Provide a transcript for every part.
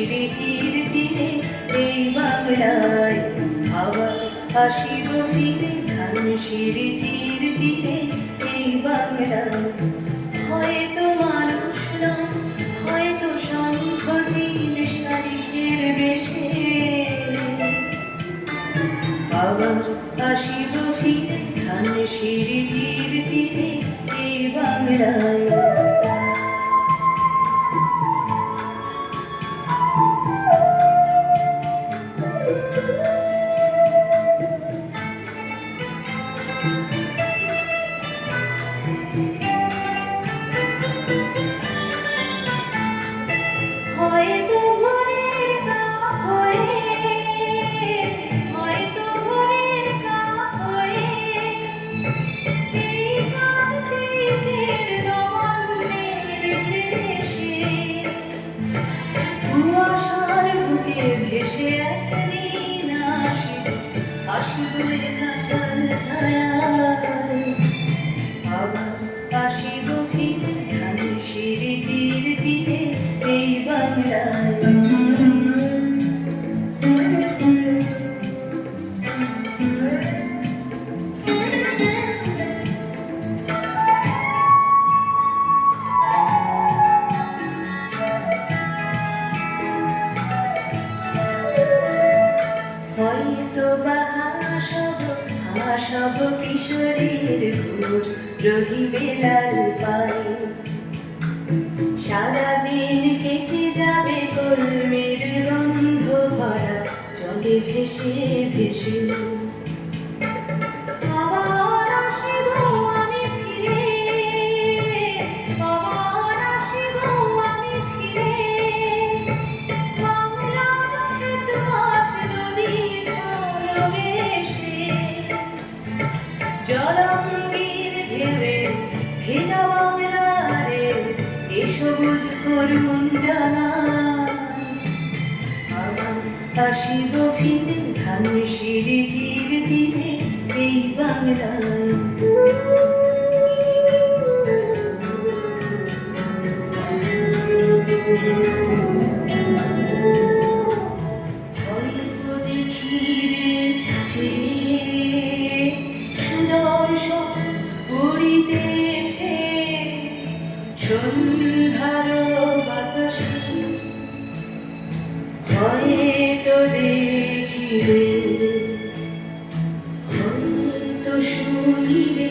সিঁড়িটির তীরে এই বাংলায় আবার আসিব ফিরে ধান সিঁড়িটির তীরে এই বাংলায় হয়তো মানুষ নয় হয়তো শঙ্খ চিল শালিকের বেশে আবার আসিব ফিরে ধান সিঁড়িটির তীরে এই বাংলায় হয়তো ভোরের কাক হয়ে হয়তো ভোরের কাক হয়ে এই কার্তিকের নবান্নের দেশে কুয়াশার বুকে ভেসে একদিন আসিব লেখার ছায়ায় আবার আসিব ফিরে ধান সিঁড়িটির তীরে এই বাংলায় হয়তো বা হাসব কিশোরীর ঘুর রহিবে লাল পাই সারাদিন কেটে যাবে কলমের গন্ধ ভরা জলে ভেসে ভেসে আবার আসিব আমি ফিরে আবার আসিব আমি ফিরে বাংলার ক্ষেত মাঠ নদীর ভালোবেসে জলঙ্গির ঢেউয়ে ভেজা বাংলারে এ সবুজ করুণ ডানা আবার আসিব ফিরে ধান সিঁড়িটির তীরে এই বাংলায় হয়তো দেখিবে সুন্দর সব উড়িতেছে সন্ধ্যার বাতাসে হয়তো দেখিবে হয়তো শুনিবে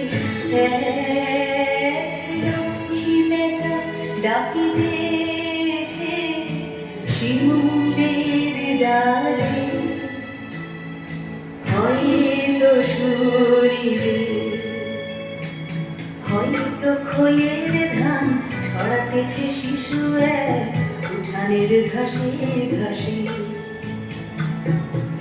লক্ষ্মী বেচা ডাকিতেছে শিমুলের ডালে হয়তো শুনিবে হয়তো খইয়ের ধান ছড়াতেছে শিশু এক উঠানের ঘাসে ঘাসে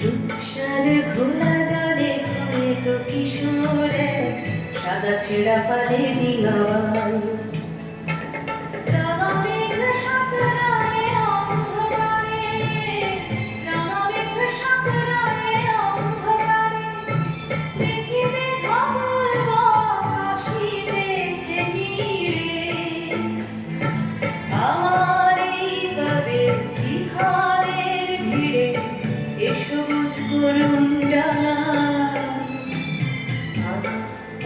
রূপসার ঘোলা জলে হয়তো কিশোর এক সাদা ছেঁড়া পারে ডিঙায় আমার এই তবে বিহারের ভিড়ে এ সবুজ করুণ ডানা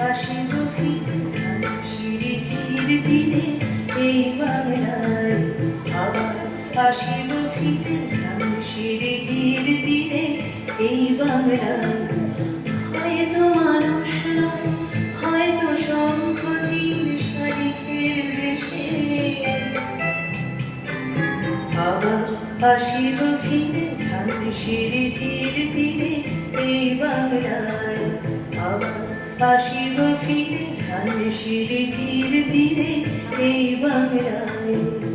আসিব ফিরে ধান সিঁড়িটির তীরে এই বাংলায় আবার আসিব ফিরে ধান সিঁড়িটির তীরে এই বাংলায় হয়তো মানুষ নয় হয়তো শঙ্খ চিল শালিকের বেশে আবার আসিব ফিরে ধান সিঁড়িটির তীরে এই বাংলায় আবার আসিব ফিরে ধান সিঁড়িটির তীরে এই বাংলায়।